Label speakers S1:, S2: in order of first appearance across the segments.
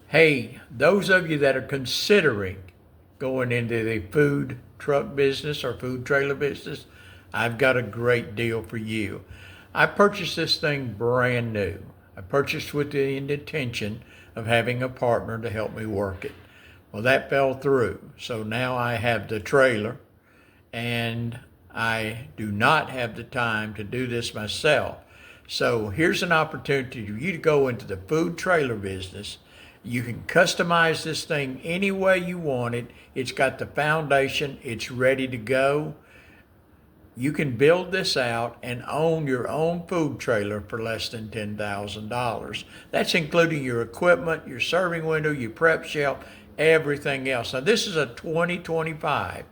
S1: Hey, those of you that are considering going into the food truck business or food trailer business, I've got a great deal for you. I purchased this thing brand new. I purchased with the intention of having a partner to help me work it. Well, that fell through. So now I have the trailer and I do not have the time to do this myself. So here's an opportunity for you to go into the food trailer business. You can customize this thing any way you want it. It's got the foundation, it's ready to go. You can build this out and own your own food trailer for less than $10,000. That's including your equipment, your serving window, your prep shelf, everything else. Now, this is a 2025.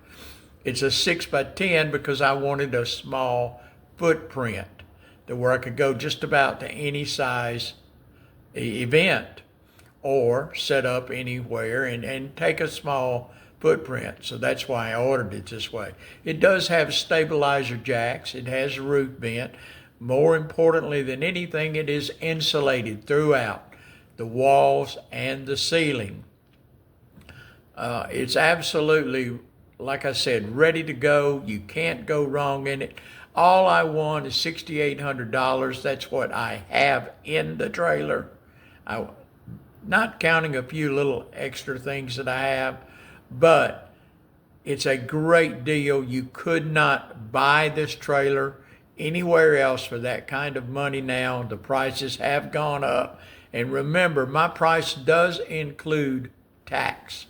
S1: It's a 6 by 10 because I wanted a small footprint to where I could go just about to any size event or set up anywhere and take a small footprint. So that's why I ordered it this way. It does have stabilizer jacks. It has a roof vent. More importantly than anything, it is insulated throughout the walls and the ceiling. It's absolutely, like I said, ready to go. You can't go wrong in it. All I want is $6,800. That's what I have in the trailer. Not counting a few little extra things that I have, but it's a great deal. You could not buy this trailer anywhere else for that kind of money now. The prices have gone up. And remember, my price does include tax.